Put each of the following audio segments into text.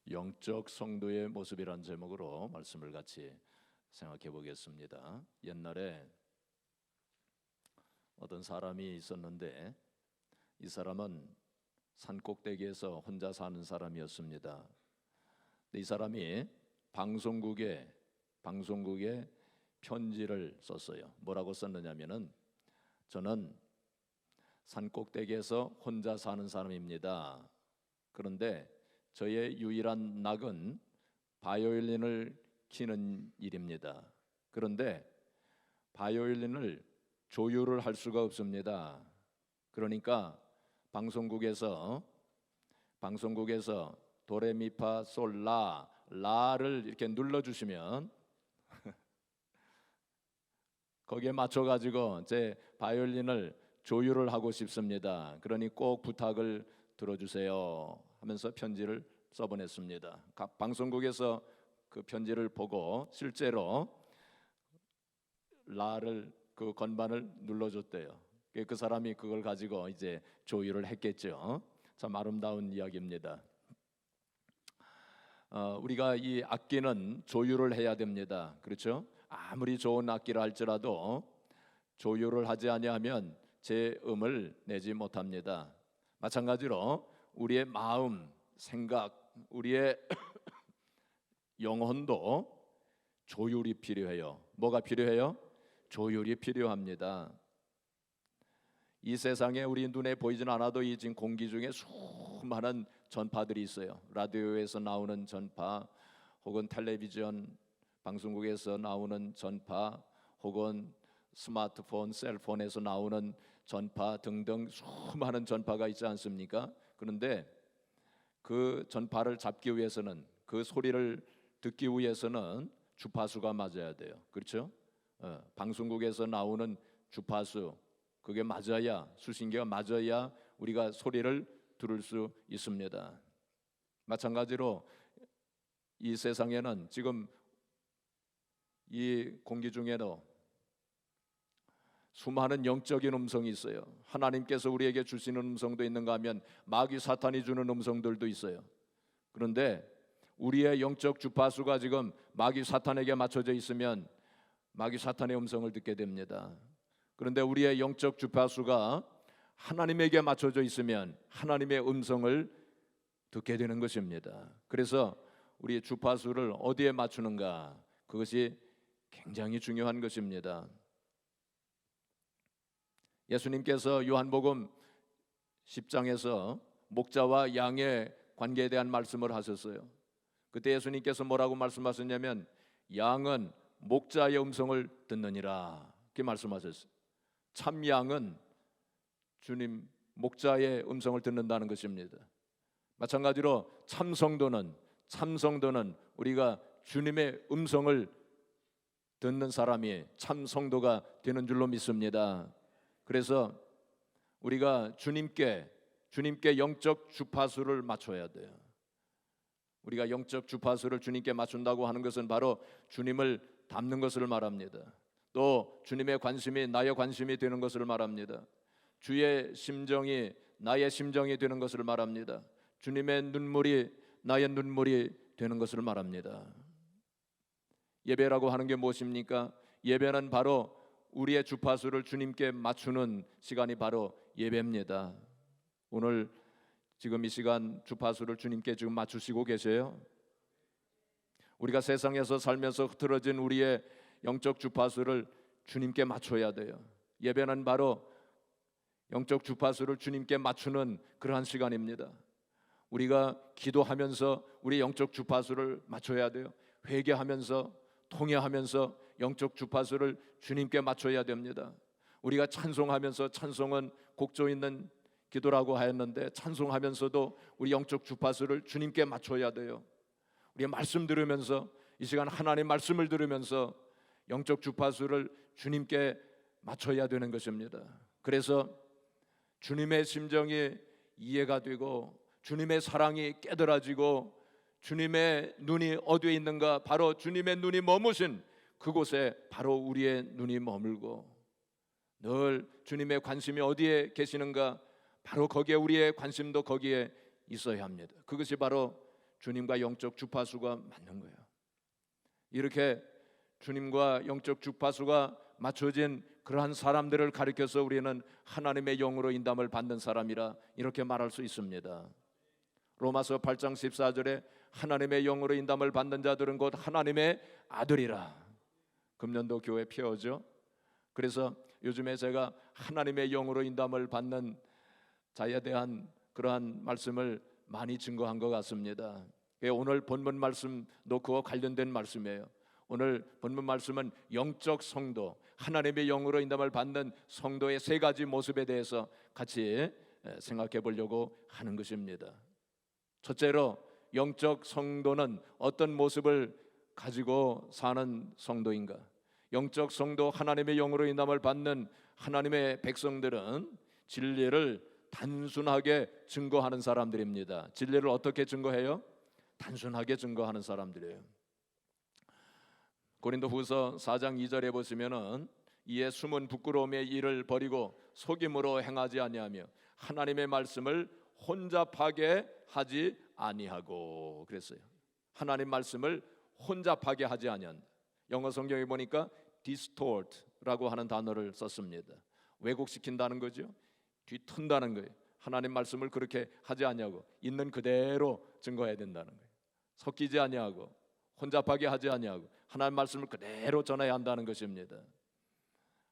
영적 성도의 모습이란 제목으로 말씀을 같이 생각해 보겠습니다. 옛날에 어떤 사람이 있었는데 이 사람은 산꼭대기에서 혼자 사는 사람이었습니다. 이 사람이 방송국에 편지를 썼어요. 뭐라고 썼느냐면은 저는 산꼭대기에서 혼자 사는 사람입니다. 그런데 저의 유일한 낙은 바이올린을 키는 일입니다. 그런데 바이올린을 조율을 할 수가 없습니다. 그러니까 방송국에서 도레미파 솔라 라를 이렇게 눌러주시면 거기에 맞춰가지고 제 바이올린을 조율을 하고 싶습니다. 그러니 꼭 부탁을 들어주세요 하면서 편지를 써보냈습니다. 각 방송국에서 그 편지를 보고 실제로 라를 그 건반을 눌러줬대요. 그 사람이 그걸 가지고 이제 조율을 했겠죠. 참 아름다운 이야기입니다. 우리가 이 악기는 조율을 해야 됩니다. 그렇죠? 아무리 좋은 악기를 할지라도 조율을 하지 아니하면 제 음을 내지 못합니다. 마찬가지로 우리의 마음, 생각, 우리의 영혼도 조율이 필요해요. 뭐가 필요해요? 조율이 필요합니다. 이 세상에 우리 눈에 보이진 않아도 이 지금 공기 중에 수많은 전파들이 있어요. 라디오에서 나오는 전파, 혹은 텔레비전 방송국에서 나오는 전파, 혹은 스마트폰, 셀폰에서 나오는 전파 등등 수많은 전파가 있지 않습니까? 그런데 그 전파를 잡기 위해서는, 그 소리를 듣기 위해서는 주파수가 맞아야 돼요. 그렇죠? 방송국에서 나오는 주파수, 그게 맞아야, 수신기가 맞아야 우리가 소리를 들을 수 있습니다. 마찬가지로 이 세상에는 지금 이 공기 중에도 수많은 영적인 음성이 있어요. 하나님께서 우리에게 주시는 음성도 있는가 하면 마귀 사탄이 주는 음성들도 있어요. 그런데 우리의 영적 주파수가 지금 마귀 사탄에게 맞춰져 있으면 마귀 사탄의 음성을 듣게 됩니다. 그런데 우리의 영적 주파수가 하나님에게 맞춰져 있으면 하나님의 음성을 듣게 되는 것입니다. 그래서 우리의 주파수를 어디에 맞추는가, 그것이 굉장히 중요한 것입니다. 예수님께서 요한복음 10장에서 목자와 양의 관계에 대한 말씀을 하셨어요. 그때 예수님께서 뭐라고 말씀하셨냐면 양은 목자의 음성을 듣느니라, 이렇게 말씀하셨어요. 참 양은 주님 목자의 음성을 듣는다는 것입니다. 마찬가지로 참 성도는 우리가 주님의 음성을 듣는 사람이 참 성도가 되는 줄로 믿습니다. 그래서 우리가 주님께 영적 주파수를 맞춰야 돼요. 우리가 영적 주파수를 주님께 맞춘다고 하는 것은 바로 주님을 닮는 것을 말합니다. 또 주님의 관심이 나의 관심이 되는 것을 말합니다. 주의 심정이 나의 심정이 되는 것을 말합니다. 주님의 눈물이 나의 눈물이 되는 것을 말합니다. 예배라고 하는 게 무엇입니까? 예배는 바로 우리의 주파수를 주님께 맞추는 시간이 바로 예배입니다. 오늘 지금 이 시간 주파수를 주님께 지금 맞추시고 계세요? 우리가 세상에서 살면서 흐트러진 우리의 영적 주파수를 주님께 맞춰야 돼요. 예배는 바로 영적 주파수를 주님께 맞추는 그러한 시간입니다. 우리가 기도하면서 우리 영적 주파수를 맞춰야 돼요. 회개하면서, 통회하면서 영적 주파수를 주님께 맞춰야 됩니다. 우리가 찬송하면서, 찬송은 곡조 있는 기도라고 하였는데 찬송하면서도 우리 영적 주파수를 주님께 맞춰야 돼요. 우리 말씀 들으면서, 이 시간 하나님 말씀을 들으면서 영적 주파수를 주님께 맞춰야 되는 것입니다. 그래서 주님의 심정이 이해가 되고 주님의 사랑이 깨달아지고 주님의 눈이 어디에 있는가, 바로 주님의 눈이 머무신 그곳에 바로 우리의 눈이 머물고, 늘 주님의 관심이 어디에 계시는가, 바로 거기에 우리의 관심도 거기에 있어야 합니다. 그것이 바로 주님과 영적 주파수가 맞는 거예요. 이렇게 주님과 영적 주파수가 맞춰진 그러한 사람들을 가리켜서 우리는 하나님의 영으로 인담을 받는 사람이라 이렇게 말할 수 있습니다. 로마서 8장 14절에 하나님의 영으로 인담을 받는 자들은 곧 하나님의 아들이라. 금년도 교회 표어죠. 그래서 요즘에 제가 하나님의 영으로 인담을 받는 자에 대한 그러한 말씀을 많이 증거한 것 같습니다. 오늘 본문 말씀도 그와 관련된 말씀이에요. 오늘 본문 말씀은 영적 성도, 하나님의 영으로 인담을 받는 성도의 세 가지 모습에 대해서 같이 생각해 보려고 하는 것입니다. 첫째로, 영적 성도는 어떤 모습을 가지고 사는 성도인가? 영적 성도, 하나님의 영으로 인담을 받는 하나님의 백성들은 진리를 단순하게 증거하는 사람들입니다. 진리를 어떻게 증거해요? 단순하게 증거하는 사람들이에요. 고린도후서 4장 2절에 보시면은 이에 숨은 부끄러움의 일을 버리고 속임으로 행하지 아니하며 하나님의 말씀을 혼잡하게 하지 아니하고 그랬어요. 하나님 말씀을 혼잡하게 하지 아니한다. 영어 성경에 보니까 distort라고 하는 단어를 썼습니다. 왜곡시킨다는 거죠. 뒤튼다는 거예요. 하나님 말씀을 그렇게 하지 아니하고 있는 그대로 증거해야 된다는 거예요. 섞이지 아니하고 혼잡하게 하지 아니하고 하나님 말씀을 그대로 전해야 한다는 것입니다.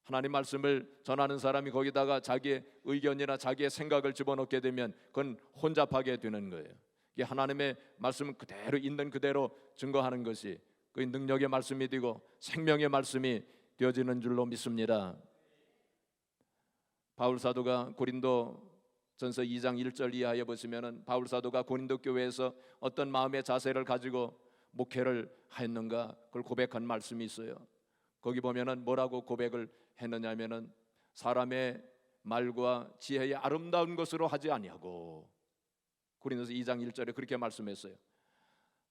하나님 말씀을 전하는 사람이 거기다가 자기의 의견이나 자기의 생각을 집어넣게 되면 그건 혼잡하게 되는 거예요. 이게 하나님의 말씀은 그대로 있는 그대로 증거하는 것이 그 능력의 말씀이 되고 생명의 말씀이 되어지는 줄로 믿습니다. 바울 사도가 고린도전서 2장 1절 이하에 보시면은 바울 사도가 고린도 교회에서 어떤 마음의 자세를 가지고 목회를 하였는가 그걸 고백한 말씀이 있어요. 거기 보면은 뭐라고 고백을 했느냐면은 사람의 말과 지혜의 아름다운 것으로 하지 아니하고, 고린도서 2장 1절에 그렇게 말씀했어요.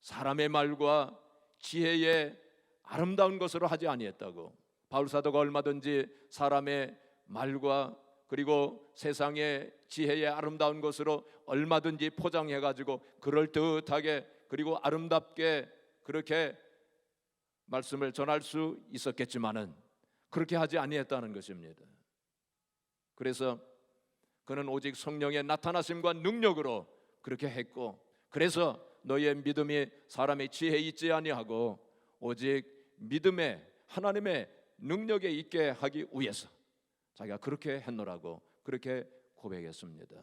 사람의 말과 지혜의 아름다운 것으로 하지 아니했다고. 바울 사도가 얼마든지 사람의 말과 그리고 세상의 지혜의 아름다운 것으로 얼마든지 포장해 가지고 그럴듯하게 그리고 아름답게 그렇게 말씀을 전할 수 있었겠지만은 그렇게 하지 아니했다는 것입니다. 그래서 그는 오직 성령의 나타나심과 능력으로 그렇게 했고, 그래서 너희의 믿음이 사람의 지혜에 있지 아니하고 오직 믿음에 하나님의 능력에 있게 하기 위해서 자기가 그렇게 했노라고 그렇게 고백했습니다.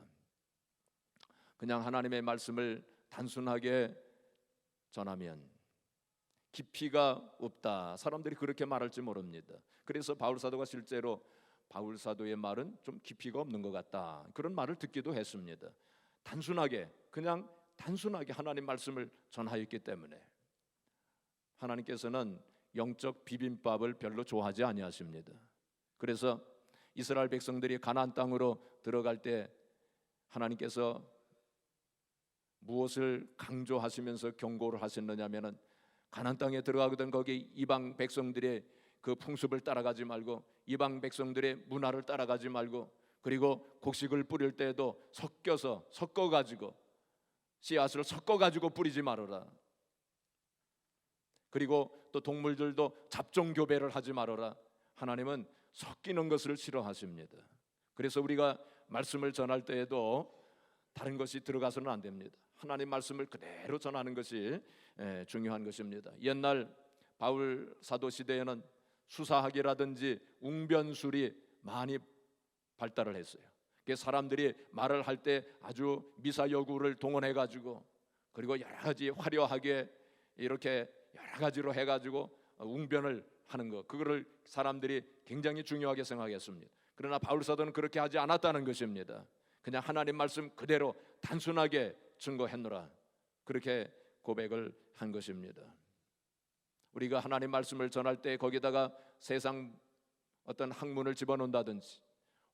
그냥 하나님의 말씀을 단순하게 전하면 깊이가 없다, 사람들이 그렇게 말할지 모릅니다. 그래서 바울 사도가 실제로 바울 사도의 말은 좀 깊이가 없는 것 같다, 그런 말을 듣기도 했습니다. 단순하게 그냥 단순하게 하나님 말씀을 전하였기 때문에. 하나님께서는 영적 비빔밥을 별로 좋아하지 아니하십니다. 그래서 이스라엘 백성들이 가나안 땅으로 들어갈 때 하나님께서 무엇을 강조하시면서 경고를 하셨느냐면은 가나안 땅에 들어가거든 거기 이방 백성들의 그 풍습을 따라가지 말고 이방 백성들의 문화를 따라가지 말고, 그리고 곡식을 뿌릴 때에도 섞어가지고 씨앗을 섞어가지고 뿌리지 말아라. 그리고 또 동물들도 잡종교배를 하지 말아라. 하나님은 섞이는 것을 싫어하십니다. 그래서 우리가 말씀을 전할 때에도 다른 것이 들어가서는 안 됩니다. 하나님 말씀을 그대로 전하는 것이 중요한 것입니다. 옛날 바울 사도 시대에는 수사학이라든지 웅변술이 많이 발달을 했어요. 사람들이 말을 할 때 아주 미사여구를 동원해 가지고 그리고 여러 가지 화려하게 이렇게 여러 가지로 해 가지고 웅변을 하는 것, 그거를 사람들이 굉장히 중요하게 생각했습니다. 그러나 바울 사도는 그렇게 하지 않았다는 것입니다. 그냥 하나님 말씀 그대로 단순하게 증거했노라, 그렇게 고백을 한 것입니다. 우리가 하나님 말씀을 전할 때 거기다가 세상 어떤 학문을 집어넣는다든지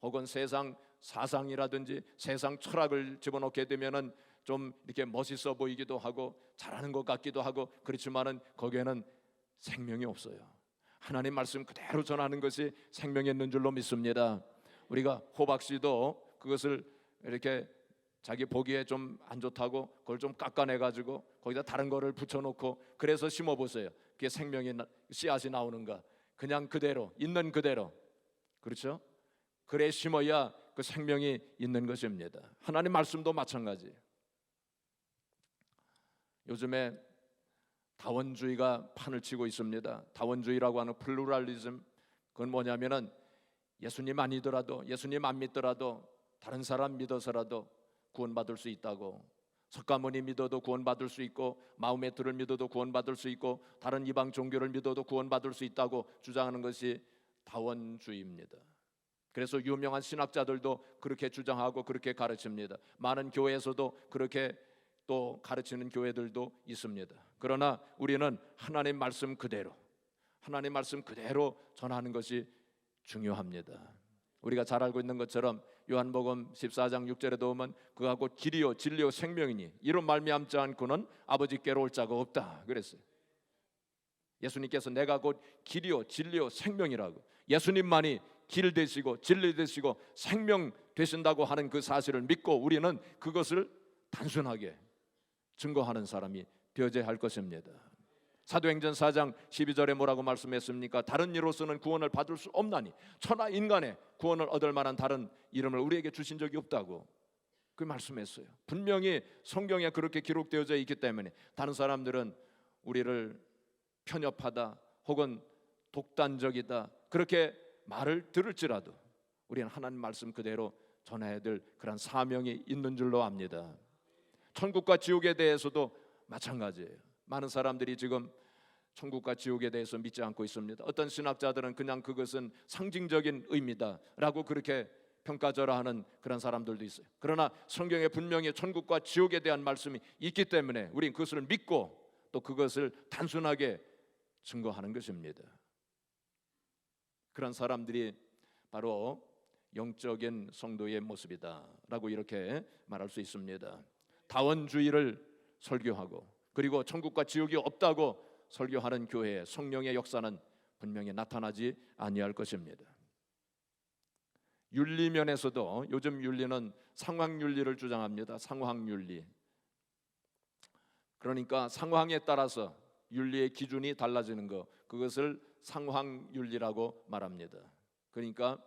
혹은 세상 사상이라든지 세상 철학을 집어넣게 되면은 좀 이렇게 멋있어 보이기도 하고 잘하는 것 같기도 하고, 그렇지만은 거기에는 생명이 없어요. 하나님 말씀 그대로 전하는 것이 생명이 있는 줄로 믿습니다. 우리가 호박 씨도 그것을 이렇게 자기 보기에 좀 안 좋다고 그걸 좀 깎아내가지고 거기다 다른 거를 붙여놓고 그래서 심어보세요. 그게 씨앗이 나오는가? 그냥 그대로 있는 그대로, 그렇죠? 그래 심어야 그 생명이 있는 것입니다. 하나님 말씀도 마찬가지예요. 요즘에 다원주의가 판을 치고 있습니다. 다원주의라고 하는 플루랄리즘, 그건 뭐냐면은 예수님 아니더라도, 예수님 안 믿더라도 다른 사람 믿어서라도 구원받을 수 있다고, 석가모니 믿어도 구원받을 수 있고, 마호메트를 믿어도 구원받을 수 있고, 다른 이방 종교를 믿어도 구원받을 수 있다고 주장하는 것이 다원주의입니다. 그래서 유명한 신학자들도 그렇게 주장하고 그렇게 가르칩니다. 많은 교회에서도 그렇게 또 가르치는 교회들도 있습니다. 그러나 우리는 하나님 말씀 그대로, 하나님 말씀 그대로 전하는 것이 중요합니다. 우리가 잘 알고 있는 것처럼 요한복음 14장 6절에 보면 그가 곧 길이요 진리요 생명이니 이로 말미암지 않고는 아버지께로 올 자가 없다 그랬어요. 예수님께서 내가 곧 길이요 진리요 생명이라고, 예수님만이 길 되시고 진리 되시고 생명 되신다고 하는 그 사실을 믿고 우리는 그것을 단순하게 증거하는 사람이 되어야 할 것입니다. 사도행전 4장 12절에 뭐라고 말씀했습니까? 다른 이로서는 구원을 받을 수 없나니 천하 인간의 구원을 얻을 만한 다른 이름을 우리에게 주신 적이 없다고 그 말씀했어요. 분명히 성경에 그렇게 기록되어져 있기 때문에 다른 사람들은 우리를 편협하다 혹은 독단적이다 그렇게 말을 들을지라도 우리는 하나님 말씀 그대로 전해야 될 그런 사명이 있는 줄로 압니다. 천국과 지옥에 대해서도 마찬가지예요. 많은 사람들이 지금 천국과 지옥에 대해서 믿지 않고 있습니다. 어떤 신학자들은 그냥 그것은 상징적인 의미다라고 그렇게 평가절하하는 그런 사람들도 있어요. 그러나 성경에 분명히 천국과 지옥에 대한 말씀이 있기 때문에 우리는 그것을 믿고 또 그것을 단순하게 증거하는 것입니다. 그런 사람들이 바로 영적인 성도의 모습이다라고 이렇게 말할 수 있습니다. 다원주의를 설교하고 그리고 천국과 지옥이 없다고 설교하는 교회에 성령의 역사는 분명히 나타나지 아니할 것입니다. 윤리면에서도 요즘 윤리는 상황윤리를 주장합니다. 상황윤리. 그러니까 상황에 따라서 윤리의 기준이 달라지는 것, 그것을 상황윤리라고 말합니다. 그러니까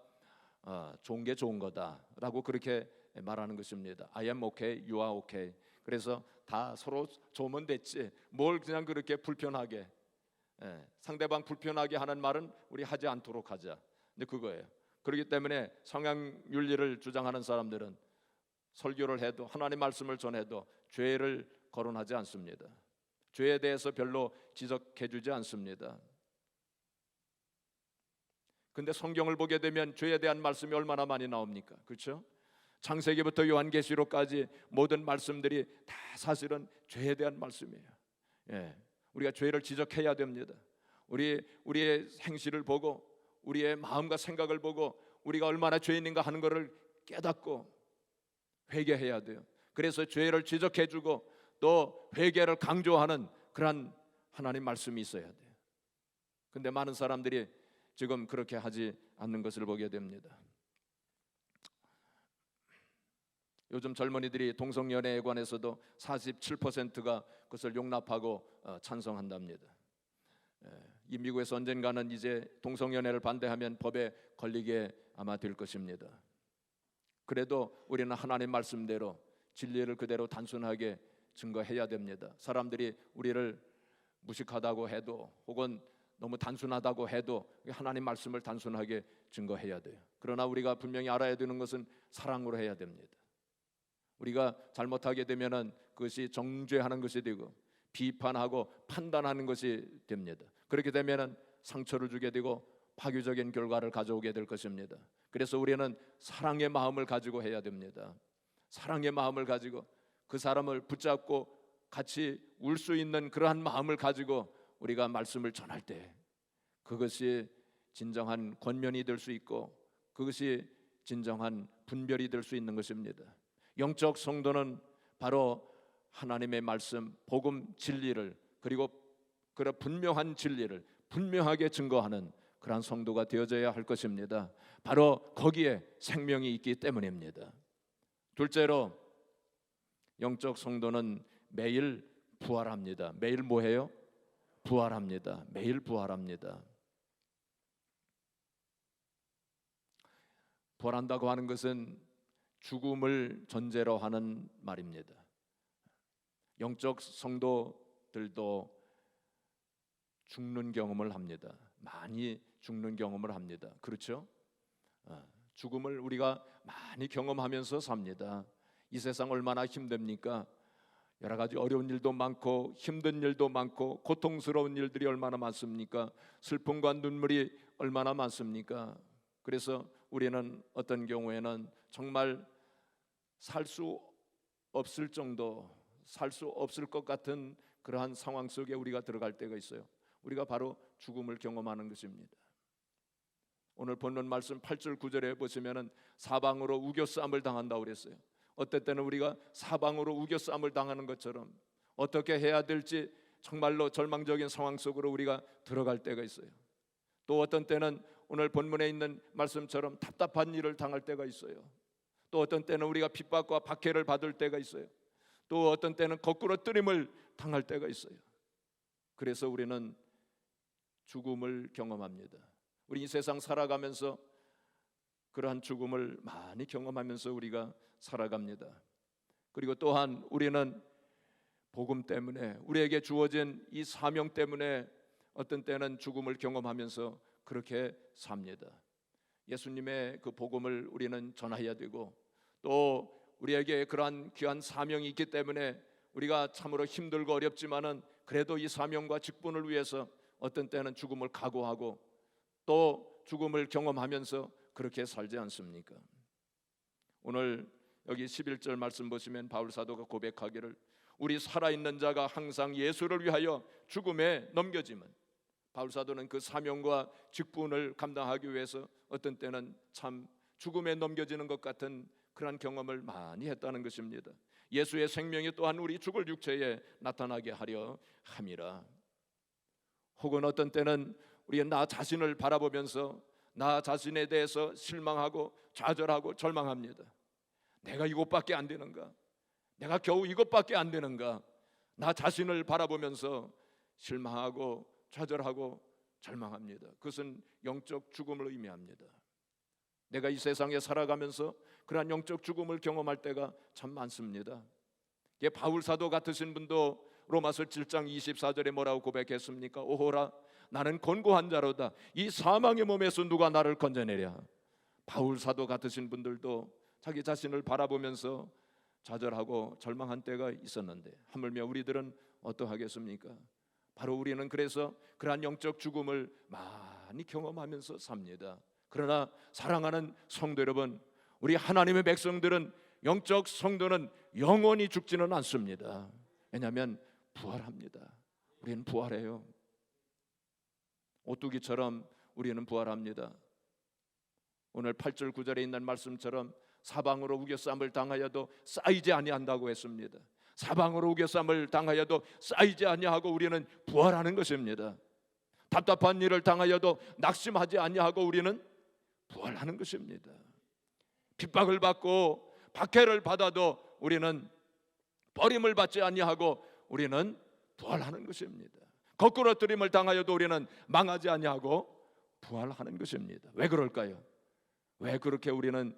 좋은 게 좋은 거다라고 그렇게 말하는 것입니다. I am okay, you are okay. 그래서 다 서로 좋으면 됐지 뭘 그냥 그렇게 불편하게, 상대방 불편하게 하는 말은 우리 하지 않도록 하자. 근데 그거예요. 그렇기 때문에 성향윤리를 주장하는 사람들은 설교를 해도 하나님 말씀을 전해도 죄를 거론하지 않습니다. 죄에 대해서 별로 지적해주지 않습니다. 근데 성경을 보게 되면 죄에 대한 말씀이 얼마나 많이 나옵니까? 그렇죠? 창세기부터 요한계시록까지 모든 말씀들이 다 사실은 죄에 대한 말씀이에요. 우리가 죄를 지적해야 됩니다. 우리의 행실을 보고 우리의 마음과 생각을 보고 우리가 얼마나 죄인인가 하는 것을 깨닫고 회개해야 돼요. 그래서 죄를 지적해주고 또 회개를 강조하는 그런 하나님 말씀이 있어야 돼요. 근데 많은 사람들이 지금 그렇게 하지 않는 것을 보게 됩니다. 요즘 젊은이들이 동성연애에 관해서도 47%가 그것을 용납하고 찬성한답니다. 이 미국에서 언젠가는 이제 동성연애를 반대하면 법에 걸리게 아마 될 것입니다. 그래도 우리는 하나님 말씀대로 진리를 그대로 단순하게 증거해야 됩니다. 사람들이 우리를 무식하다고 해도 혹은 너무 단순하다고 해도 하나님 말씀을 단순하게 증거해야 돼요. 그러나 우리가 분명히 알아야 되는 것은 사랑으로 해야 됩니다. 우리가 잘못하게 되면은 그것이 정죄하는 것이 되고 비판하고 판단하는 것이 됩니다. 그렇게 되면은 상처를 주게 되고 파괴적인 결과를 가져오게 될 것입니다. 그래서 우리는 사랑의 마음을 가지고 해야 됩니다. 사랑의 마음을 가지고 그 사람을 붙잡고 같이 울 수 있는 그러한 마음을 가지고 우리가 말씀을 전할 때 그것이 진정한 권면이 될 수 있고 그것이 진정한 분별이 될 수 있는 것입니다. 영적 성도는 바로 하나님의 말씀, 복음, 진리를 그리고 그런 분명한 진리를 분명하게 증거하는 그러한 성도가 되어져야 할 것입니다. 바로 거기에 생명이 있기 때문입니다. 둘째로 영적 성도는 매일 부활합니다. 매일 뭐해요? 부활합니다. 매일 부활합니다. 부활한다고 하는 것은 죽음을 전제로 하는 말입니다. 영적 성도들도 죽는 경험을 합니다. 많이 죽는 경험을 합니다. 그렇죠? 죽음을 우리가 많이 경험하면서 삽니다. 이 세상 얼마나 힘듭니까? 여러 가지 어려운 일도 많고 힘든 일도 많고 고통스러운 일들이 얼마나 많습니까? 슬픔과 눈물이 얼마나 많습니까? 그래서 우리는 어떤 경우에는 정말 살 수 없을 정도, 살 수 없을 것 같은 그러한 상황 속에 우리가 들어갈 때가 있어요. 우리가 바로 죽음을 경험하는 것입니다. 오늘 본문 말씀 8절 9절에 보시면은 사방으로 우겨싸움을 당한다고 그랬어요. 어떨 때는 우리가 사방으로 우겨싸움을 당하는 것처럼 어떻게 해야 될지 정말로 절망적인 상황 속으로 우리가 들어갈 때가 있어요. 또 어떤 때는 오늘 본문에 있는 말씀처럼 답답한 일을 당할 때가 있어요. 또 어떤 때는 우리가 핍박과 박해를 받을 때가 있어요. 또 어떤 때는 거꾸로 뜨림을 당할 때가 있어요. 그래서 우리는 죽음을 경험합니다. 우리 이 세상 살아가면서 그러한 죽음을 많이 경험하면서 우리가 살아갑니다. 그리고 또한 우리는 복음 때문에, 우리에게 주어진 이 사명 때문에 어떤 때는 죽음을 경험하면서 그렇게 삽니다. 예수님의 그 복음을 우리는 전해야 되고, 또 우리에게 그러한 귀한 사명이 있기 때문에 우리가 참으로 힘들고 어렵지만은 그래도 이 사명과 직분을 위해서 어떤 때는 죽음을 각오하고 또 죽음을 경험하면서 그렇게 살지 않습니까? 오늘 여기 11절 말씀 보시면 바울 사도가 고백하기를 우리 살아있는 자가 항상 예수를 위하여 죽음에 넘겨짐은, 바울 사도는 그 사명과 직분을 감당하기 위해서 어떤 때는 참 죽음에 넘겨지는 것 같은 그런 경험을 많이 했다는 것입니다. 예수의 생명이 또한 우리 죽을 육체에 나타나게 하려 함이라. 혹은 어떤 때는 우리가 나 자신을 바라보면서 나 자신에 대해서 실망하고 좌절하고 절망합니다. 내가 이것밖에 안 되는가? 내가 겨우 이것밖에 안 되는가? 나 자신을 바라보면서 실망하고 좌절하고 절망합니다. 그것은 영적 죽음을 의미합니다. 내가 이 세상에 살아가면서 그러한 영적 죽음을 경험할 때가 참 많습니다. 바울 사도 같으신 분도 로마서 7장 24절에 뭐라고 고백했습니까? 오호라 나는 곤고한 자로다. 이 사망의 몸에서 누가 나를 건져내랴. 바울 사도 같으신 분들도 자기 자신을 바라보면서 좌절하고 절망한 때가 있었는데 하물며 우리들은 어떠하겠습니까? 바로 우리는 그래서 그러한 영적 죽음을 많이 경험하면서 삽니다. 그러나 사랑하는 성도 여러분, 우리 하나님의 백성들은, 영적 성도는 영원히 죽지는 않습니다. 왜냐하면 부활합니다. 우리는 부활해요. 오뚜기처럼 우리는 부활합니다. 오늘 8절 9절에 있는 말씀처럼 사방으로 우겨싸움을 당하여도 쌓이지 아니한다고 했습니다. 사방으로 우겨싸움을 당하여도 쌓이지 아니하고 우리는 부활하는 것입니다. 답답한 일을 당하여도 낙심하지 아니하고 우리는 부활하는 것입니다. 핍박을 받고 박해를 받아도 우리는 버림을 받지 아니하고 우리는 부활하는 것입니다. 거꾸로 뜨림을 당하여도 우리는 망하지 아니하고 부활하는 것입니다. 왜 그럴까요? 왜 그렇게 우리는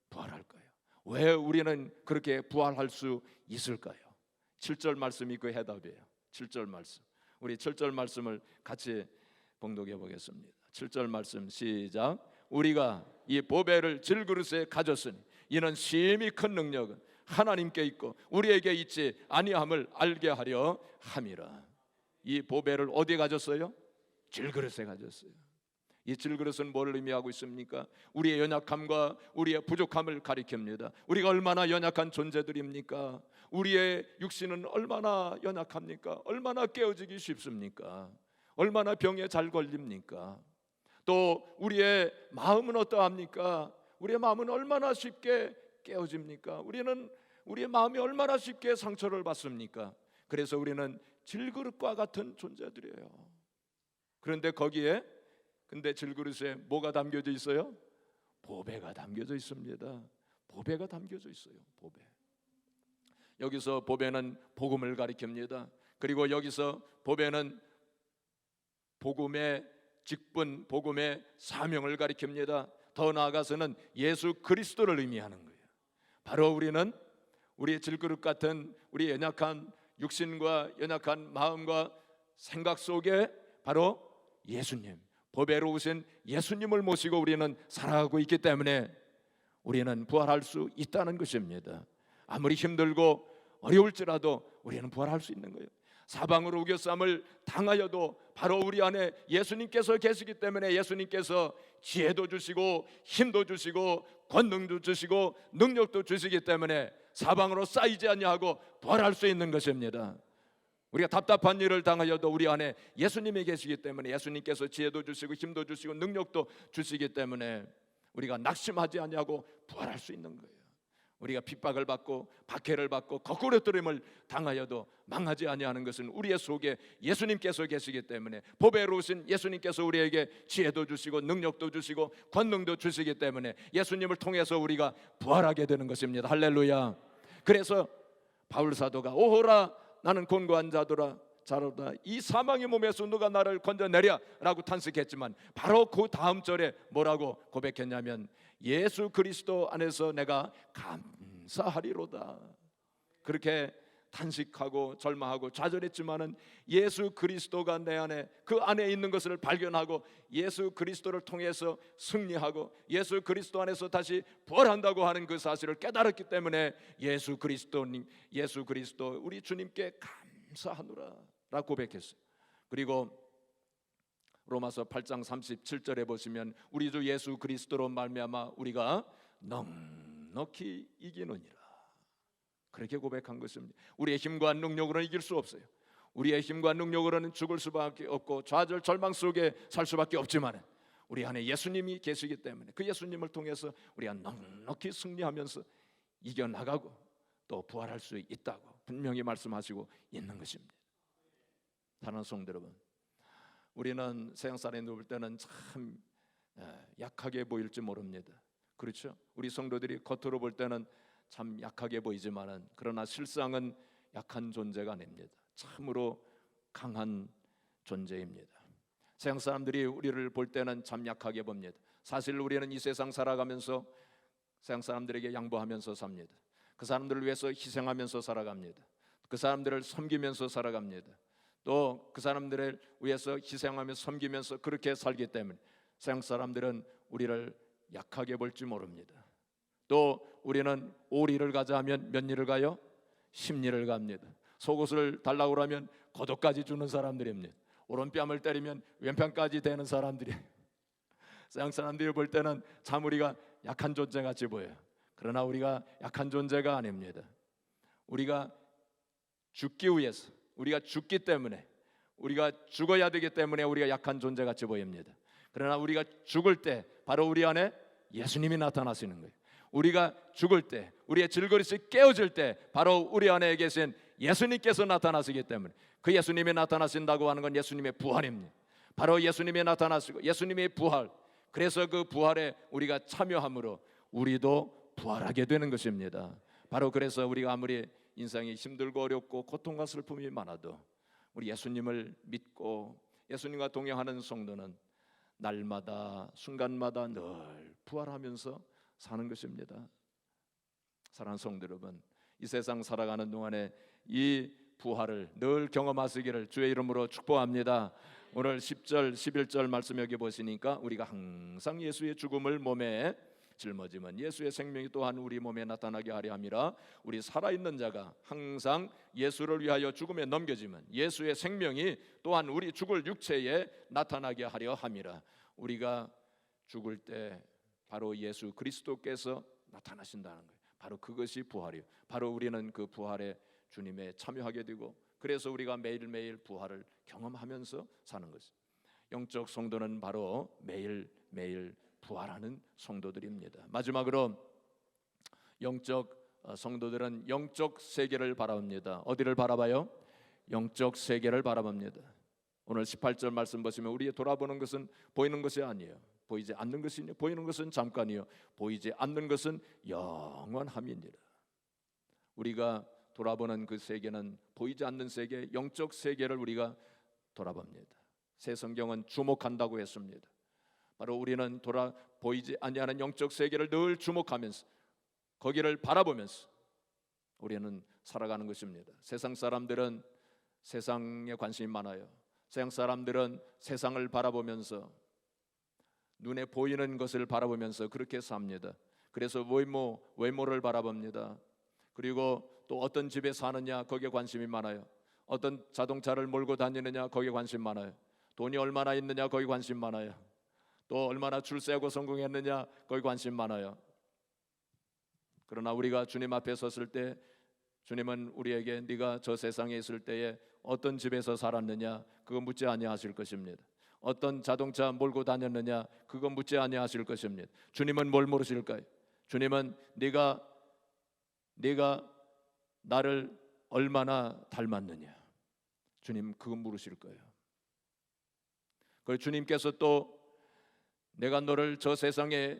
부활할까요? 왜 우리는 그렇게 부활할 수 있을까요? 7절 말씀이 그 해답이에요. 7절 말씀. 우리 7절 말씀을 같이 봉독해 보겠습니다. 7절 말씀 시작. 우리가 이 보배를 질그릇에 가졌으니 이는 심히 큰 능력은 하나님께 있고 우리에게 있지 아니함을 알게 하려 함이라. 이 보배를 어디에 가졌어요? 질그릇에 가졌어요. 이 질그릇은 뭘 의미하고 있습니까? 우리의 연약함과 우리의 부족함을 가리킵니다. 우리가 얼마나 연약한 존재들입니까? 우리의 육신은 얼마나 연약합니까? 얼마나 깨어지기 쉽습니까? 얼마나 병에 잘 걸립니까? 또 우리의 마음은 어떠합니까? 우리의 마음은 얼마나 쉽게 깨어집니까? 우리의 마음이 얼마나 쉽게 상처를 받습니까? 그래서 우리는 질그릇과 같은 존재들이에요. 그런데 거기에 질그릇에 뭐가 담겨져 있어요? 보배가 담겨져 있습니다. 보배가 담겨져 있어요. 보배. 여기서 보배는 복음을 가리킵니다. 그리고 여기서 보배는 복음의 직분, 복음의 사명을 가리킵니다. 더 나아가서는 예수 그리스도를 의미하는 거예요. 바로 우리는 우리의 질그릇 같은 우리 연약한 육신과 연약한 마음과 생각 속에 바로 예수님, 보배로 오신 예수님을 모시고 우리는 살아가고 있기 때문에 우리는 부활할 수 있다는 것입니다. 아무리 힘들고 어려울지라도 우리는 부활할 수 있는 거예요. 사방으로 우겨쌈을 당하여도 바로 우리 안에 예수님께서 계시기 때문에 예수님께서 지혜도 주시고 힘도 주시고 권능도 주시고 능력도 주시기 때문에 사방으로 쌓이지 아니하고 부활할 수 있는 것입니다. 우리가 답답한 일을 당하여도 우리 안에 예수님이 계시기 때문에 예수님께서 지혜도 주시고 힘도 주시고 능력도 주시기 때문에 우리가 낙심하지 아니하고 부활할 수 있는 거예요. 우리가 핍박을 받고 박해를 받고 거꾸로뜨림을 당하여도 망하지 아니하는 것은 우리의 속에 예수님께서 계시기 때문에 보배로 오신 예수님께서 우리에게 지혜도 주시고 능력도 주시고 권능도 주시기 때문에 예수님을 통해서 우리가 부활하게 되는 것입니다. 할렐루야. 그래서 바울 사도가 오호라 나는 곤고한 자로다 이 사망의 몸에서 누가 나를 건져내랴 라고 탄식했지만 바로 그 다음 절에 뭐라고 고백했냐면 예수 그리스도 안에서 내가 감사하리로다. 그렇게 탄식하고 절망하고 좌절했지만은 예수 그리스도가 내 안에 그 안에 있는 것을 발견하고 예수 그리스도를 통해서 승리하고 예수 그리스도 안에서 다시 부활한다고 하는 그 사실을 깨달았기 때문에 예수 그리스도 우리 주님께 감사하노라 라고 고백했어요. 그리고 로마서 8장 37절에 보시면 우리 주 예수 그리스도로 말미암아 우리가 넉넉히 이기느니라 그렇게 고백한 것입니다. 우리의 힘과 능력으로는 이길 수 없어요. 우리의 힘과 능력으로는 죽을 수밖에 없고 좌절 절망 속에 살 수밖에 없지만 우리 안에 예수님이 계시기 때문에 그 예수님을 통해서 우리가 넉넉히 승리하면서 이겨나가고 또 부활할 수 있다고 분명히 말씀하시고 있는 것입니다. 사랑하는 성도 여러분, 우리는 세상살에 누울 때는 참 약하게 보일지 모릅니다. 그렇죠? 우리 성도들이 겉으로 볼 때는 참 약하게 보이지만은 그러나 실상은 약한 존재가 아닙니다. 참으로 강한 존재입니다. 세상 사람들이 우리를 볼 때는 참 약하게 봅니다. 사실 우리는 이 세상 살아가면서 세상 사람들에게 양보하면서 삽니다. 그 사람들을 위해서 희생하면서 살아갑니다. 그 사람들을 섬기면서 살아갑니다. 또 그 사람들을 위해서 희생하며 섬기면서 그렇게 살기 때문에 세상 사람들은 우리를 약하게 볼지 모릅니다. 또 우리는 오리를 가자 하면 몇 리를 가요? 10리를 갑니다. 속옷을 달라고 하면 겉옷까지 주는 사람들입니다. 오른뺨을 때리면 왼편까지 대는 사람들이에요. 세상 사람들이 볼 때는 참 우리가 약한 존재같이 보여요. 그러나 우리가 약한 존재가 아닙니다. 우리가 죽기 위해서 우리가 죽기 때문에 우리가 죽어야 되기 때문에 우리가 약한 존재같이 보입니다. 그러나 우리가 죽을 때 바로 우리 안에 예수님이 나타나시는 거예요. 우리가 죽을 때 우리의 질그릇이 깨어질 때 바로 우리 안에 계신 예수님께서 나타나시기 때문에 그 예수님이 나타나신다고 하는 건 예수님의 부활입니다. 바로 예수님이 나타나시고 예수님의 부활, 그래서 그 부활에 우리가 참여함으로 우리도 부활하게 되는 것입니다. 바로 그래서 우리가 아무리 인생이 힘들고 어렵고 고통과 슬픔이 많아도 우리 예수님을 믿고 예수님과 동행하는 성도는 날마다 순간마다 늘 부활하면서 사는 것입니다. 사랑하는 성도 여러분, 이 세상 살아가는 동안에 이 부활을 늘 경험하시기를 주의 이름으로 축복합니다. 오늘 10절 11절 말씀 여기 보시니까 우리가 항상 예수의 죽음을 몸에 짊어지면 예수의 생명이 또한 우리 몸에 나타나게 하려 함이라. 우리 살아있는 자가 항상 예수를 위하여 죽음에 넘겨지면 예수의 생명이 또한 우리 죽을 육체에 나타나게 하려 함이라. 우리가 죽을 때 바로 예수 그리스도께서 나타나신다는 거예요. 바로 그것이 부활이에요. 바로 우리는 그 부활에 주님에 참여하게 되고 그래서 우리가 매일매일 부활을 경험하면서 사는 것이죠. 영적 성도는 바로 매일매일 부활하는 성도들입니다. 마지막으로 영적 성도들은 영적 세계를 바라봅니다. 어디를 바라봐요? 영적 세계를 바라봅니다. 오늘 18절 말씀 보시면 우리의 돌아보는 것은 보이는 것이 아니에요. 보이지 않는 것이니 보이는 것은 잠깐이요 보이지 않는 것은 영원함이니라. 우리가 돌아보는 그 세계는 보이지 않는 세계, 영적 세계를 우리가 돌아봅니다. 새 성경은 주목한다고 했습니다. 바로 우리는 보이지 아니하는 영적 세계를 늘 주목하면서 거기를 바라보면서 우리는 살아가는 것입니다. 세상 사람들은 세상에 관심이 많아요. 세상 사람들은 세상을 바라보면서 눈에 보이는 것을 바라보면서 그렇게 삽니다. 그래서 외모를 바라봅니다. 그리고 또 어떤 집에 사느냐 거기에 관심이 많아요. 어떤 자동차를 몰고 다니느냐 거기에 관심 많아요. 돈이 얼마나 있느냐 거기에 관심 많아요. 또 얼마나 출세하고 성공했느냐 거기에 관심 많아요. 그러나 우리가 주님 앞에 섰을 때 주님은 우리에게 네가 저 세상에 있을 때에 어떤 집에서 살았느냐 그거 묻지 아니하실 것입니다. 어떤 자동차 몰고 다녔느냐 그거 묻지 아니하실 것입니다. 주님은 뭘 물으실까요? 주님은 네가 나를 얼마나 닮았느냐, 주님 그거 물으실 거예요. 그리고 주님께서 또 내가 너를 저 세상에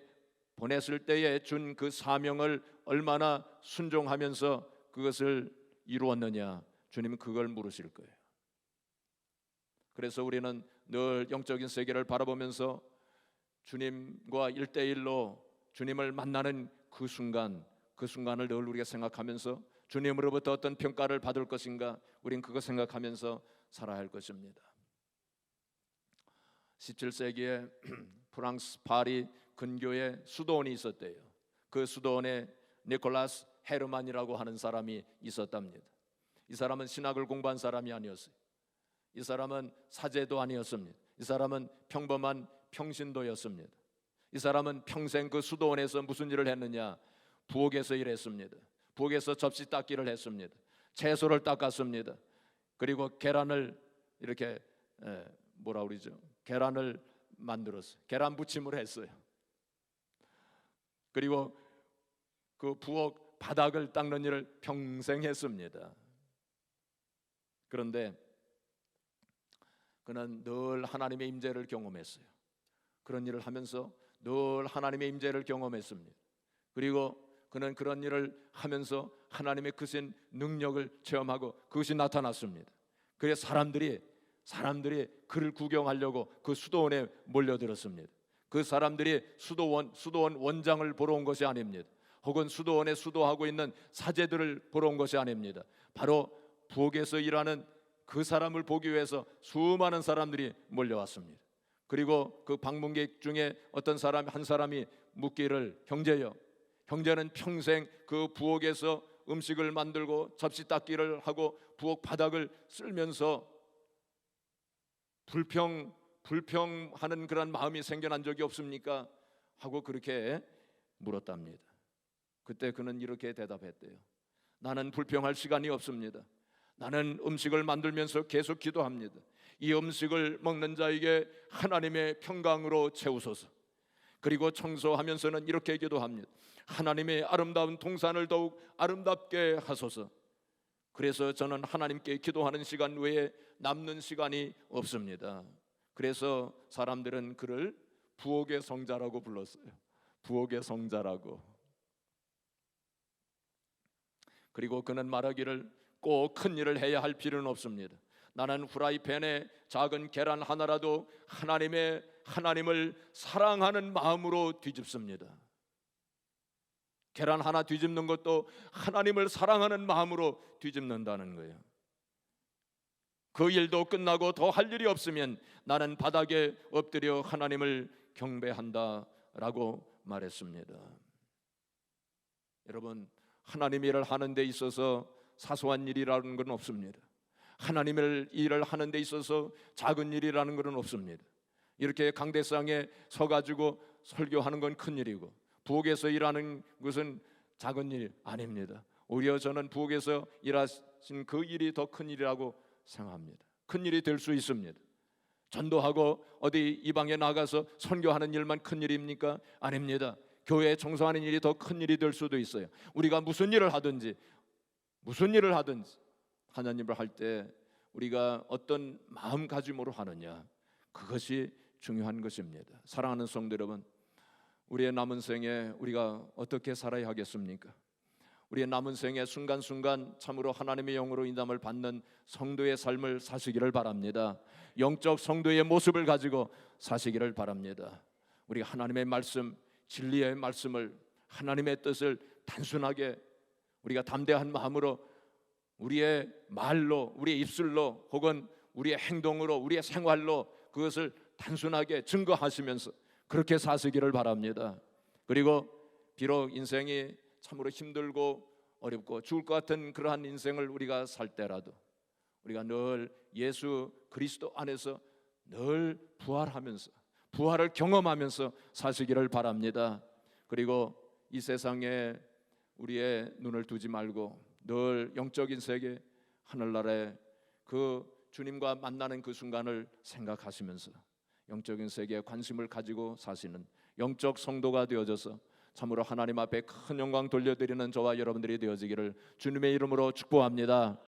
보냈을 때에 준 그 사명을 얼마나 순종하면서 그것을 이루었느냐, 주님은 그걸 물으실 거예요. 그래서 우리는 늘 영적인 세계를 바라보면서 주님과 1대1로 주님을 만나는 그 순간을 늘 우리가 생각하면서 주님으로부터 어떤 평가를 받을 것인가, 우린 그거 생각하면서 살아야 할 것입니다. 17세기에 프랑스 파리 근교에 수도원이 있었대요. 그 수도원에 니콜라스 헤르만이라고 하는 사람이 있었답니다. 이 사람은 신학을 공부한 사람이 아니었어요. 이 사람은 사제도 아니었습니다. 이 사람은 평범한 평신도였습니다. 이 사람은 평생 그 수도원에서 무슨 일을 했느냐, 부엌에서 일했습니다. 부엌에서 접시 닦기를 했습니다. 채소를 닦았습니다. 그리고 계란을 이렇게 계란을 만들었어요. 계란 부침을 했어요. 그리고 그 부엌 바닥을 닦는 일을 평생 했습니다. 그런데 그는 늘 하나님의 임재를 경험했어요. 그런 일을 하면서 늘 하나님의 임재를 경험했습니다. 그리고 그는 그런 일을 하면서 하나님의 크신 능력을 체험하고 그것이 나타났습니다. 그래서 사람들이 그를 구경하려고 그 수도원에 몰려들었습니다. 그 사람들이 수도원 원장을 보러 온 것이 아닙니다. 혹은 수도원에 수도하고 있는 사제들을 보러 온 것이 아닙니다. 바로 부엌에서 일하는 그 사람을 보기 위해서 수많은 사람들이 몰려왔습니다. 그리고 그 방문객 중에 한 사람이 묻기를, 형제는 평생 그 부엌에서 음식을 만들고 접시 닦기를 하고 부엌 바닥을 쓸면서 불평하는 그런 마음이 생겨난 적이 없습니까? 하고 그렇게 물었답니다. 그때 그는 이렇게 대답했대요. 나는 불평할 시간이 없습니다. 나는 음식을 만들면서 계속 기도합니다. 이 음식을 먹는 자에게 하나님의 평강으로 채우소서. 그리고 청소하면서는 이렇게 기도합니다. 하나님의 아름다운 동산을 더욱 아름답게 하소서. 그래서 저는 하나님께 기도하는 시간 외에 남는 시간이 없습니다. 그래서 사람들은 그를 부엌의 성자라고 불렀어요. 부엌의 성자라고. 그리고 그는 말하기를 꼭 큰 일을 해야 할 필요는 없습니다. 나는 후라이팬에 작은 계란 하나라도 하나님을 사랑하는 마음으로 뒤집습니다. 계란 하나 뒤집는 것도 하나님을 사랑하는 마음으로 뒤집는다는 거예요. 그 일도 끝나고 더 할 일이 없으면 나는 바닥에 엎드려 하나님을 경배한다라고 말했습니다. 여러분, 하나님 일을 하는 데 있어서 사소한 일이라는 건 없습니다. 하나님의 일을 하는 데 있어서 작은 일이라는 것은 없습니다. 이렇게 강대상에 서가지고 설교하는 건 큰 일이고 부엌에서 일하는 것은 작은 일 아닙니다. 오히려 저는 부엌에서 일하신 그 일이 더 큰 일이라고 생각합니다. 큰 일이 될 수 있습니다. 전도하고 어디 이방에 나가서 선교하는 일만 큰 일입니까? 아닙니다. 교회에 청소하는 일이 더 큰 일이 될 수도 있어요. 우리가 무슨 일을 하든지 하나님을 할 때 우리가 어떤 마음가짐으로 하느냐, 그것이 중요한 것입니다. 사랑하는 성도 여러분, 우리의 남은 생에 우리가 어떻게 살아야 하겠습니까? 우리의 남은 생의 순간순간 참으로 하나님의 영으로 인담을 받는 성도의 삶을 사시기를 바랍니다. 영적 성도의 모습을 가지고 사시기를 바랍니다. 우리 하나님의 말씀, 진리의 말씀을, 하나님의 뜻을 단순하게 우리가 담대한 마음으로 우리의 말로, 우리의 입술로 혹은 우리의 행동으로, 우리의 생활로 그것을 단순하게 증거하시면서 그렇게 사시기를 바랍니다. 그리고 비록 인생이 참으로 힘들고 어렵고 죽을 것 같은 그러한 인생을 우리가 살 때라도 우리가 늘 예수 그리스도 안에서 늘 부활하면서 부활을 경험하면서 사시기를 바랍니다. 그리고 이 세상에 우리의 눈을 두지 말고 늘 영적인 세계 하늘나라에 그 주님과 만나는 그 순간을 생각하시면서 영적인 세계에 관심을 가지고 사시는 영적 성도가 되어져서 참으로 하나님 앞에 큰 영광 돌려드리는 저와 여러분들이 되어지기를 주님의 이름으로 축복합니다.